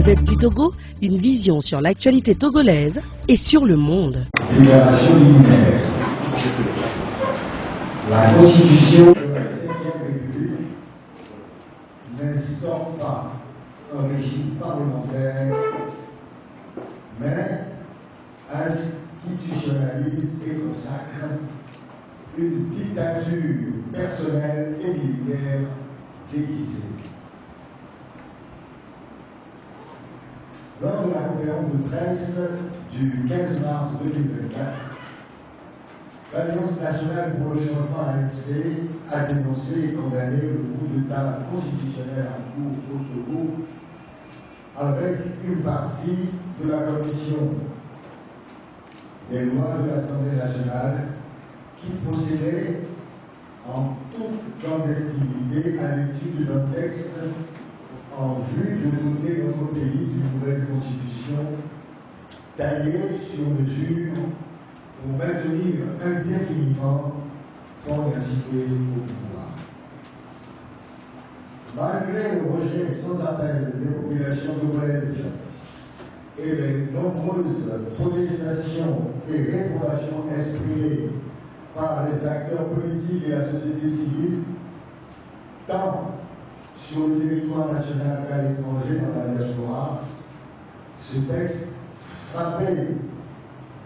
Gazette du Togo, une vision sur l'actualité togolaise et sur le monde. Déclaration liminaire. La Constitution de la 5e République n'instaure pas un régime parlementaire, mais institutionnalise et consacre une dictature personnelle et militaire déguisée. Lors de la conférence de presse du 15 mars 2024, l'Alliance nationale pour le changement ANC a dénoncé et condamné le coup d'État constitutionnel en cours au Togo avec une partie de la commission des lois de l'Assemblée nationale qui procédait en toute clandestinité à l'étude d'un texte en vue de doter notre pays d'une nouvelle constitution taillée sur mesure pour maintenir indéfiniment son incité au pouvoir. Malgré le rejet sans appel des populations togolaises et les nombreuses protestations et réprobations exprimées par les acteurs politiques et la société civile, tant sur le territoire national qu'à l'étranger dans la diaspora, ce texte frappé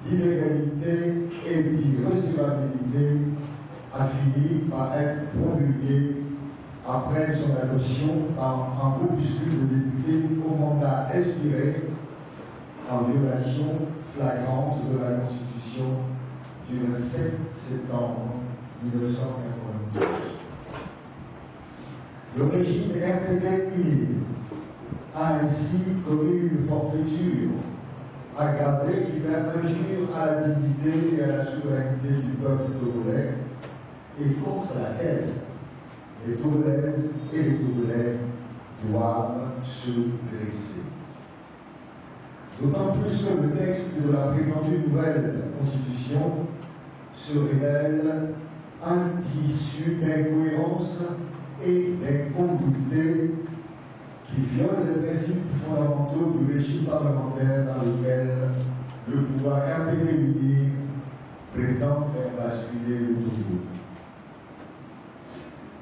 d'illégalité et d'irrecevabilité a fini par être promulgué après son adoption par un groupuscule de députés au mandat expiré en violation flagrante de la Constitution du 27 septembre 1992. Le régime RPD unique a ainsi commis une forfaiture aggravée qui fait injure à la dignité et à la souveraineté du peuple togolais et contre laquelle les Togolaises et les Togolais doivent se dresser. D'autant plus que le texte de la prétendue nouvelle Constitution se révèle un tissu d'incohérence et d'incongruité qui viole les principes fondamentaux du régime parlementaire dans lequel le pouvoir RPD unique prétend faire basculer le Togo.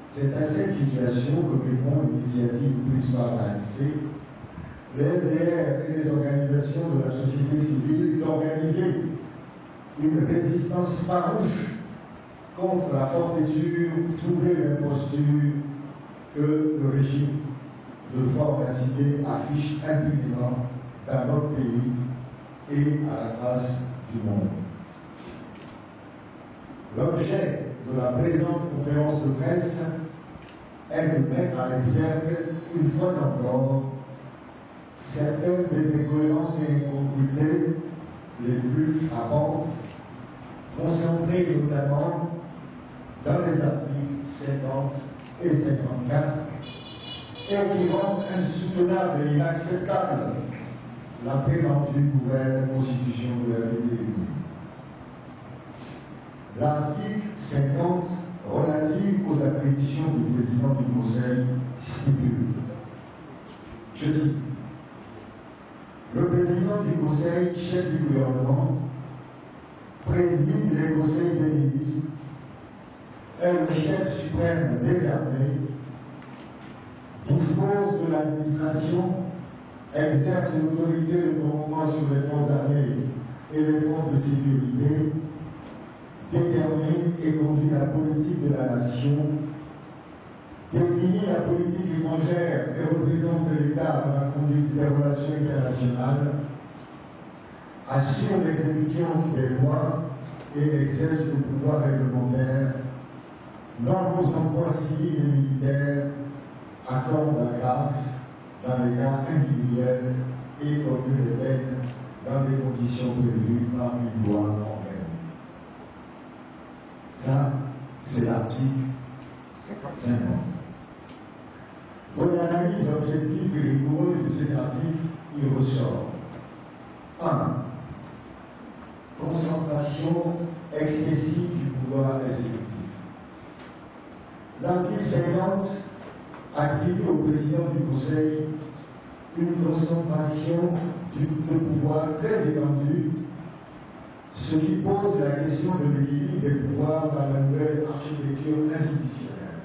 C'est à cette situation que répond l'initiative prise par l'ANC, les LDR et les organisations de la société civile d'organiser une résistance farouche contre la forfaiture, trouver l'imposture que le régime de forme incité affiche impunément dans notre pays et à la face du monde. L'objet de la présente conférence de presse est de mettre à l'exergue, une fois encore, certaines des incohérences et incongruités les plus frappantes, concentrées notamment dans les articles 50 et 54, et qui rendent insoutenable et inacceptable la prétendue nouvelle constitution de la République. L'article 50 relatif aux attributions du président du Conseil stipule, je cite, le président du Conseil, chef du gouvernement, préside les conseils des ministres, est le chef suprême des armées, dispose de l'administration, exerce l'autorité de commandement sur les forces armées et les forces de sécurité, détermine et conduit la politique de la nation, définit la politique étrangère et représente l'État dans la conduite des relations internationales, assure l'exécution des lois et exerce le pouvoir réglementaire, nombreux emplois civils et militaires, accorde la grâce dans les cas individuels et commune les peines dans des conditions prévues par une loi organique. Ça, c'est l'article 50. Pour l'analyse objective et rigoureuse de cet article, il ressort 1. Concentration excessive du pouvoir exécutif. L'article 50 attribue au président du Conseil une concentration de pouvoir très étendue, ce qui pose la question de l'équilibre des pouvoirs dans la nouvelle architecture institutionnelle.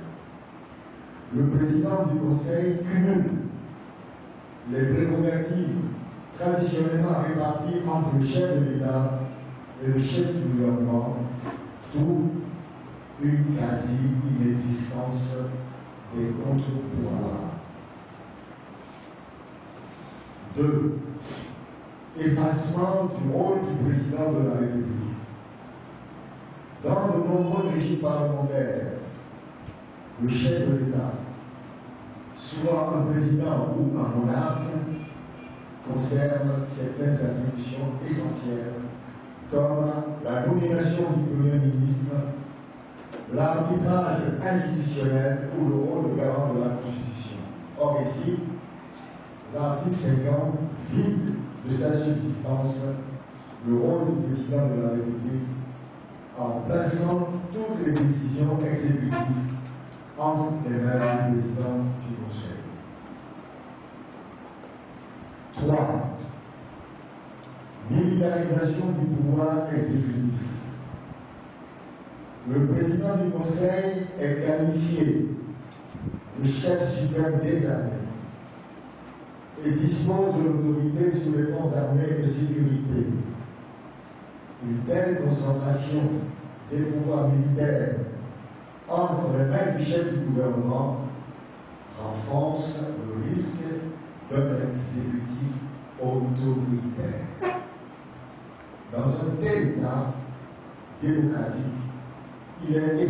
Le président du Conseil cumule les prérogatives traditionnellement réparties entre le chef de l'État et le chef du gouvernement, d'où une quasi-inexistence des contre-pouvoirs. 2. Effacement du rôle du président de la République. Dans de nombreux régimes parlementaires, le chef de l'État, soit un président ou un monarque, conserve certaines attributions essentielles comme la nomination du Premier ministre, l'arbitrage institutionnel ou le rôle de garant de la Constitution. Or ici, l'article 50 vide de sa subsistance le rôle du président de la République en plaçant toutes les décisions exécutives entre les mains du président du Conseil. 3. Militarisation du pouvoir exécutif. Le président du Conseil est qualifié de chef suprême des armées et dispose de l'autorité sur les forces armées et de sécurité. Une telle concentration des pouvoirs militaires entre les mains du chef du gouvernement renforce le risque d'un exécutif autoritaire. Dans un tel État démocratique, il est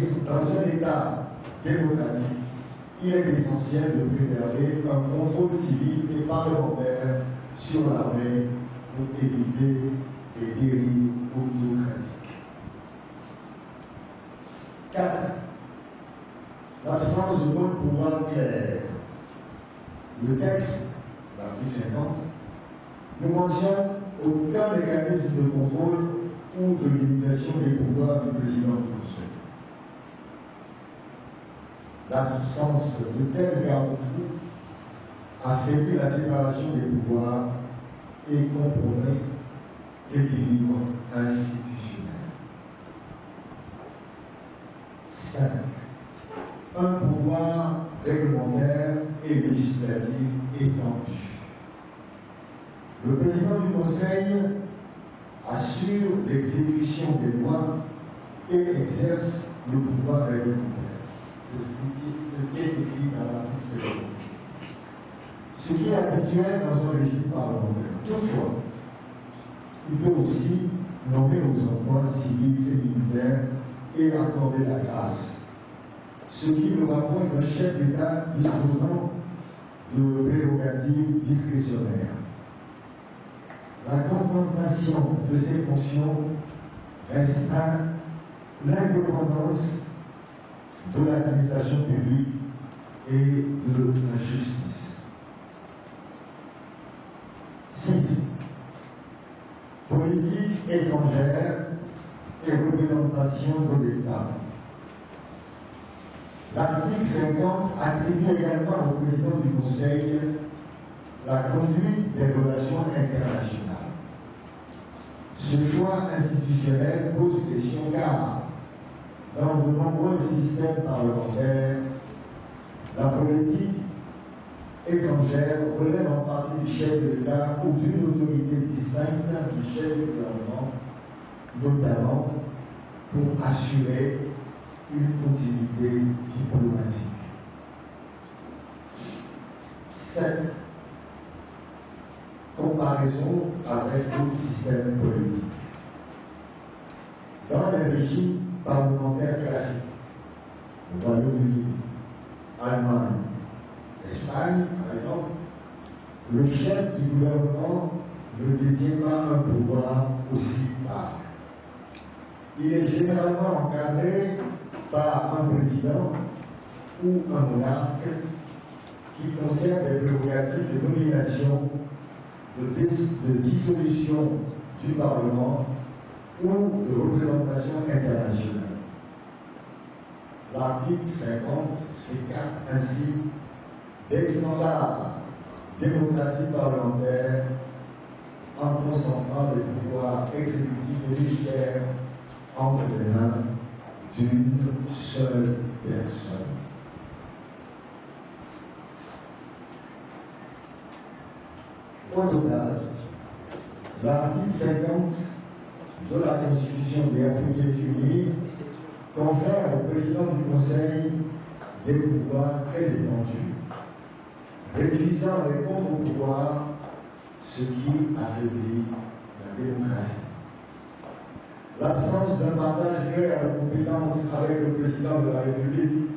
essentiel de préserver un contrôle civil et parlementaire sur l'armée pour éviter des dérives autocratiques. 4. L'absence de bon pouvoir clair. Le texte, l'article 50, ne mentionne aucun mécanisme de contrôle ou de limitation des pouvoirs du président du Conseil. L'absence de tels garde-fous affaiblit la séparation des pouvoirs et compromet l'équilibre institutionnel. 5. Un pouvoir réglementaire et législatif étendu. Le président du Conseil assure l'exécution des lois et exerce le pouvoir réglementaire. C'est ce qui est écrit dans l'article 7. Ce qui est habituel dans un régime parlementaire. Toutefois, il peut aussi nommer aux emplois civils et militaires et accorder la grâce, ce qui le rapproche d'un chef d'État disposant de prérogatives discrétionnaires. La concentration de ces fonctions restreint l'indépendance de l'administration publique et de la justice. 6. Politique étrangère et représentation de l'État. L'article 50 attribue également au président du Conseil la conduite des relations internationales. Ce choix institutionnel pose question car, dans de nombreux systèmes parlementaires, la politique étrangère relève en partie du chef de l'État ou d'une autorité distincte du chef du gouvernement, notamment pour assurer une continuité diplomatique. 7. Comparaison avec d'autres systèmes politiques. Dans les régimes parlementaires classiques, le Royaume-Uni, Allemagne, Espagne, par exemple, le chef du gouvernement ne détient pas un pouvoir aussi large. Il est généralement encadré par un président ou un monarque qui conserve des prérogatives de nomination, de dissolution du Parlement ou de représentation internationale. L'article 50 s'écarte ainsi des standards démocratique parlementaire en concentrant les pouvoirs exécutifs et militaires entre les mains d'une seule personne. Au total, l'article 50 de la Constitution des Républiques unies confère au président du Conseil des pouvoirs très étendus, réduisant les contre-pouvoirs, ce qui affaiblit la démocratie. L'absence d'un partage clair de compétences avec le président de la République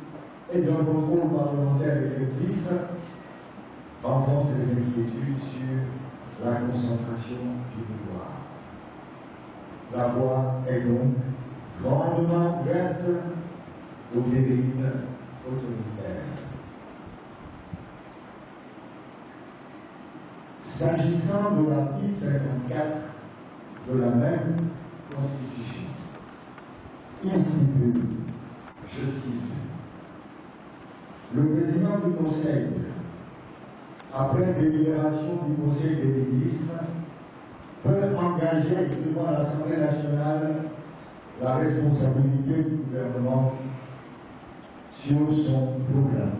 et d'un contrôle parlementaire effectif renforce les inquiétudes sur la concentration du pouvoir. La voie est donc grandement ouverte aux dérives autoritaires. S'agissant de l'article 54 de la même Constitution, il stipule, je cite, « Le président du Conseil, après délibération du Conseil des ministres, peut engager devant l'Assemblée nationale la responsabilité du gouvernement sur son programme.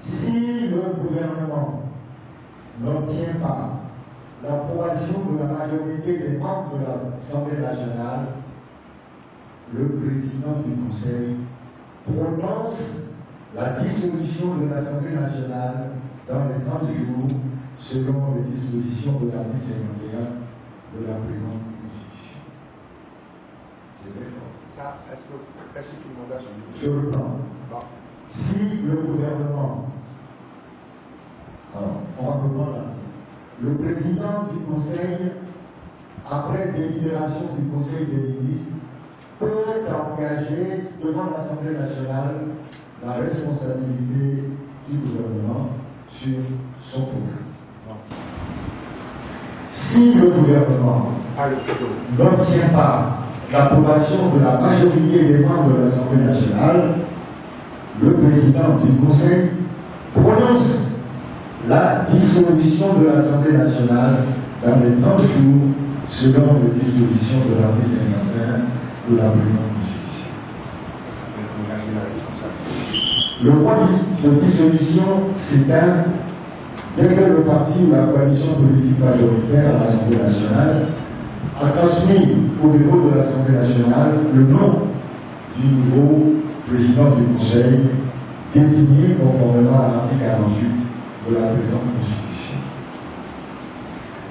Si le gouvernement n'obtient pas l'approbation de la majorité des membres de l'Assemblée nationale, le président du Conseil prononce la dissolution de l'Assemblée nationale dans les 30 jours selon les dispositions de l'article 51 de la présente Constitution. » C'est très fort. Ça, est-ce que tout le monde a son niveau? Je reprends. Si le gouvernement, alors, on va reprendre l'article. Le président du Conseil, après délibération du Conseil des ministres, peut engager devant l'Assemblée nationale la responsabilité du gouvernement sur son programme. Si le gouvernement n'obtient pas l'approbation de la majorité des membres de l'Assemblée nationale, le président du Conseil prononce la dissolution de l'Assemblée nationale dans les 30 jours selon les dispositions de l'article 51 de la présente Constitution. Le droit de dissolution s'éteint dès que le parti ou la coalition politique majoritaire à l'Assemblée nationale a transmis au bureau de l'Assemblée nationale le nom du nouveau président du Conseil désigné conformément à l'article 48 de la présente Constitution.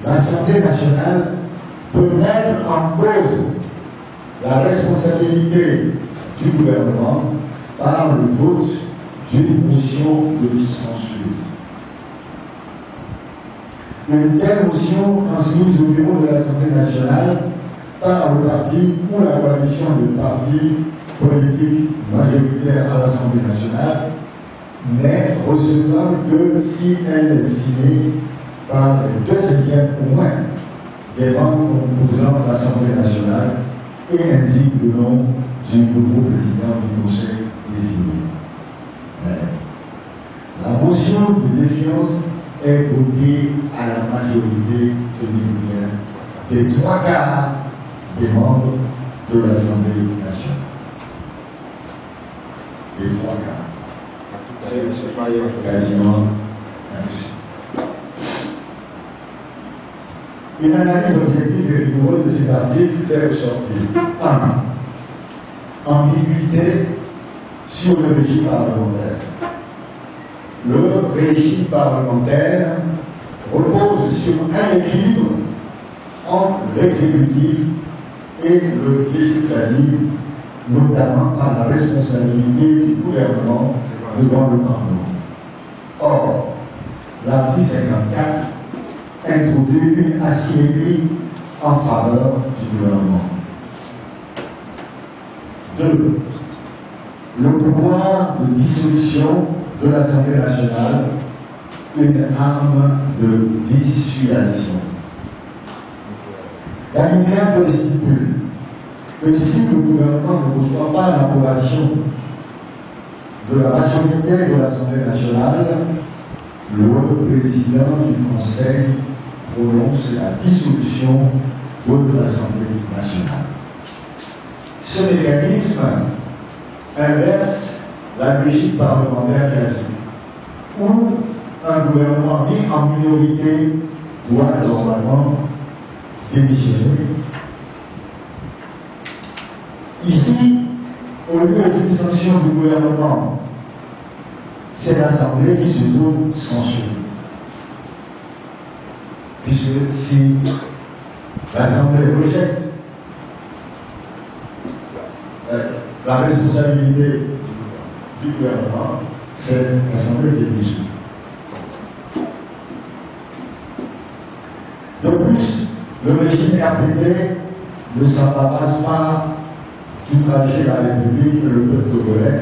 L'Assemblée nationale peut mettre en cause la responsabilité du gouvernement par le vote d'une motion de censure. Une telle motion transmise au bureau de l'Assemblée nationale par le parti ou la coalition de partis politiques majoritaires à l'Assemblée nationale n'est recevable que si elle est signée par les 2/5 au moins des membres composant l'Assemblée nationale et indique le nom du nouveau président du Conseil désigné. La motion de défiance est votée à la majorité des 3/4 des membres de l'Assemblée nationale. Les 3/4. C'est quasiment impossible. Une analyse objective et rigoureuse de cet article fait ressortir 1. Ambiguïté sur le régime parlementaire. Le régime parlementaire repose sur un équilibre entre l'exécutif et le législatif, notamment par la responsabilité du gouvernement devant le Parlement. Or, l'article 54 introduit une asymétrie en faveur du gouvernement. 2. Le pouvoir de dissolution de l'Assemblée nationale, une arme de dissuasion. L'alinéa 2 stipule que si le gouvernement ne reçoit pas l'approbation de la majorité de l'Assemblée nationale, le président du Conseil prononce la dissolution de l'Assemblée nationale. Ce mécanisme inverse la logique parlementaire classique, où un gouvernement mis en minorité doit normalement démissionner. Ici, au lieu d'une sanction du gouvernement, c'est l'Assemblée qui se trouve censurée. Puisque si l'Assemblée rejette la responsabilité du gouvernement, c'est l'Assemblée qui est dissoute. De plus, le régime RPT ne s'embarrasse pas d'outrager la République et le peuple togolais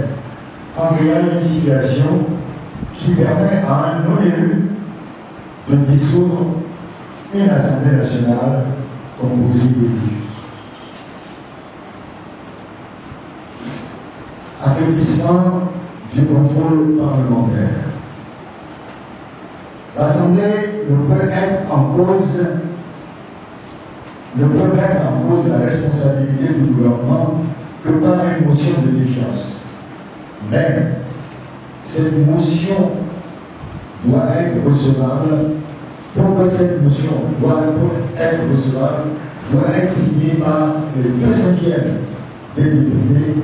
en créant une situation qui permet à un non-élu de dissoudre une Assemblée nationale composée d'élus. Affaiblissement du contrôle parlementaire. L'Assemblée ne peut mettre en cause la responsabilité du gouvernement que par une motion de défiance. Mais cette motion doit être recevable. Pour que cette motion doit être recevable, doit être signée par les 2/5 des députés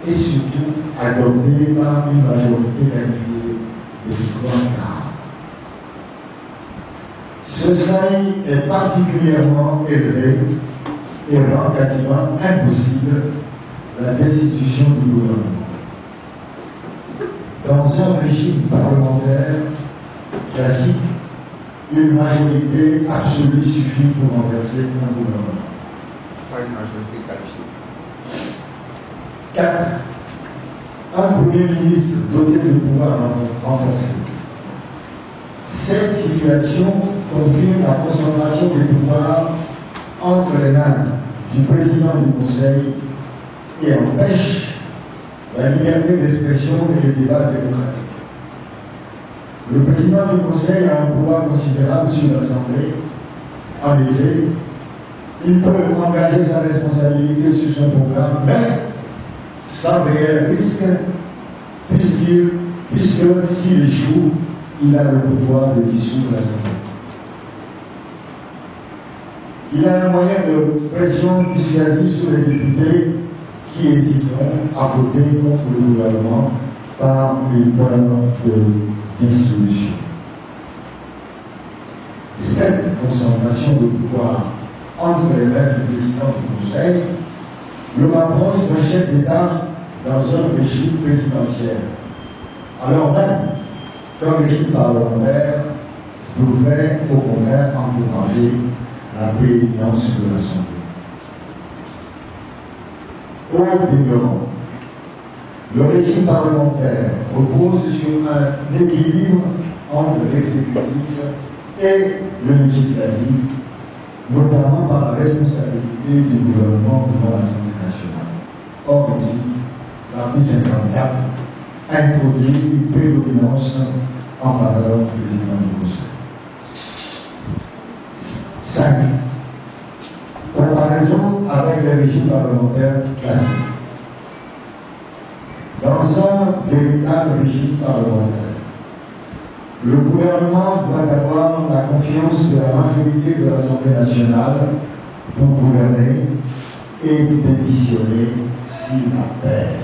et surtout adoptée par une majorité qualifiée de 3 quarts. Ce seuil est particulièrement élevé et rend quasiment impossible la destitution du gouvernement. Dans un régime parlementaire classique, une majorité absolue suffit pour renverser un gouvernement. Pas une majorité qualifiée. 4. Un Premier ministre doté de pouvoirs renforcés. Cette situation confirme la concentration des pouvoirs entre les mains du président du Conseil et empêche la liberté d'expression et le débat démocratique. Le président du Conseil a un pouvoir considérable sur l'Assemblée. En effet, il peut engager sa responsabilité sur son programme, mais sans réel risque, puisque s'il échoue, il a le pouvoir de dissoudre l'Assemblée. Il a un moyen de pression dissuasive sur les députés qui hésiteront à voter contre le gouvernement par une bonne dissolution. Cette concentration de pouvoir entre les mains du président du Conseil le rapproche d'un chef d'État dans un régime présidentiel, alors même qu'un régime parlementaire devrait au contraire encourager la prééminence de l'Assemblée. Au demeurant, le régime parlementaire repose sur un équilibre entre l'exécutif et le législatif, notamment par la responsabilité du gouvernement devant l'Assemblée nationale. Or, ici, l'article 54 introduit une prédominance en faveur du président du Conseil. 5. Comparaison avec les régimes parlementaires classiques. Dans un véritable régime parlementaire, le gouvernement doit avoir la confiance de la majorité de l'Assemblée nationale pour gouverner et démissionner s'il la perd.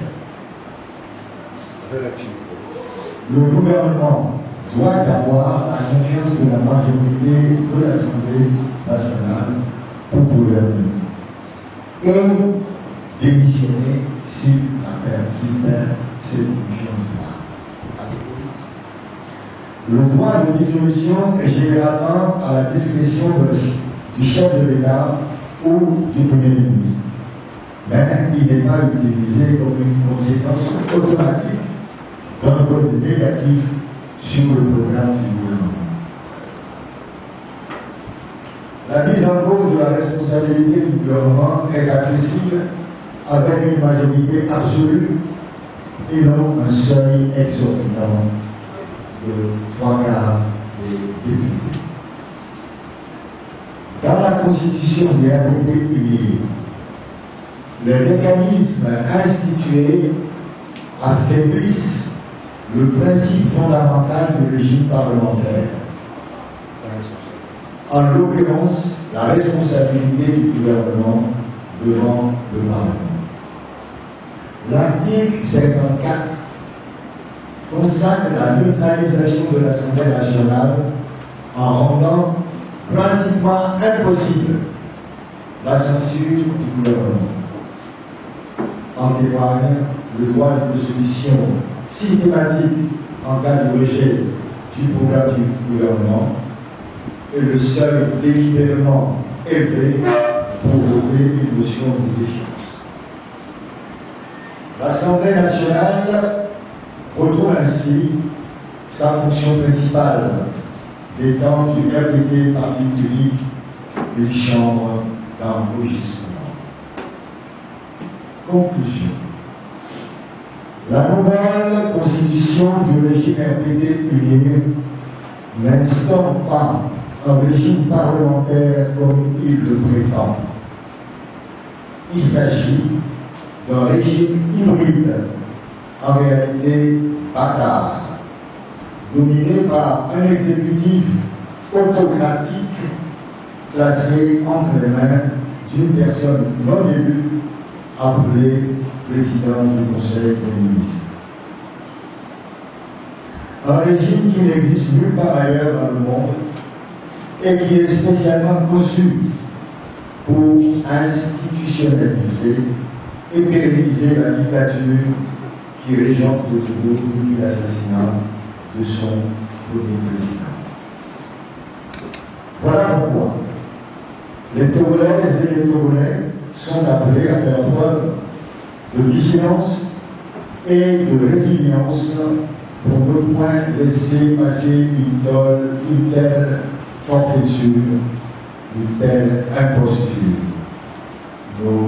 Le gouvernement doit avoir la confiance de la majorité de l'Assemblée nationale pour gouverner et démissionner s'il perd cette confiance-là. Le droit de dissolution est généralement à la discrétion du chef de l'État ou du Premier ministre, mais il n'est pas utilisé comme une conséquence automatique d'un vote négatif sur le programme du gouvernement. La mise en cause de la responsabilité du gouvernement est accessible avec une majorité absolue et non un seuil exorbitant de 3 quarts des députés. Dans la Constitution du RPT publiée, les mécanismes institués affaiblissent le principe fondamental du régime parlementaire, en l'occurrence la responsabilité du gouvernement devant le Parlement. L'article 54 consacre la neutralisation de l'Assemblée nationale en rendant pratiquement impossible la censure du gouvernement. En témoigne le droit de dissolution systématique en cas de rejet du programme du gouvernement et le seuil délibérément élevé pour voter une motion de défiance. L'Assemblée nationale retrouve ainsi sa fonction principale d'étant du RPT parti unique une chambre d'enregistrement. Conclusion. La nouvelle constitution du régime RPT unique n'instaure pas un régime parlementaire comme il le prétend. Il s'agit d'un régime hybride, en réalité bâtard, dominé par un exécutif autocratique placé entre les mains d'une personne non élue appelée président du Conseil des ministres. Un régime qui n'existe nulle part ailleurs dans le monde et qui est spécialement conçu pour institutionnaliser et pérenniser la dictature qui régente le Togo depuis l'assassinat de son premier président. Voilà pourquoi les Togolaises et les Togolais sont appelés à faire preuve de vigilance et de résilience pour ne point laisser passer une telle forfaiture, une telle imposture. Nos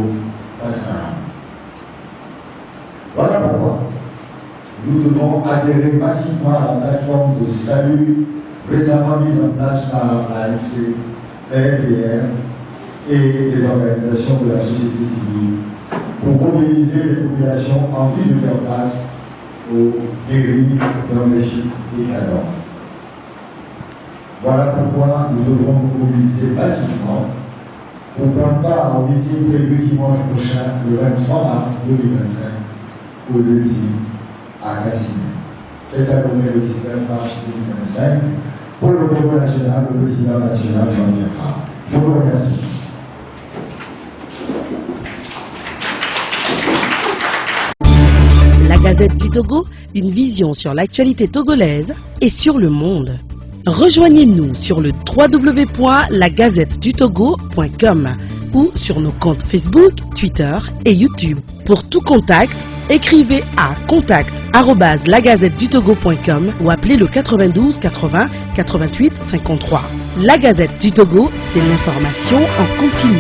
passerons. Voilà pourquoi nous devons adhérer massivement à la plateforme de salut récemment mise en place par l'ANC, l'RDR et les organisations de la société civile pour mobiliser les populations en vue de faire face aux dérives d'un régime décadent. Voilà pourquoi nous devons nous mobiliser massivement pour prendre part au meeting prévu dimanche prochain, le 23 mars 2025, au lieu à Cassine. Fait abonner le 19 mars 2025 pour le Congrès national, le président national Jean-Pierre Farr. Je vous remercie. La Gazette du Togo, une vision sur l'actualité togolaise et sur le monde. Rejoignez-nous sur le www.lagazettedutogo.com ou sur nos comptes Facebook, Twitter et YouTube. Pour tout contact, écrivez à contact@lagazettedutogo.com ou appelez le 92 80 88 53. La Gazette du Togo, c'est l'information en continu.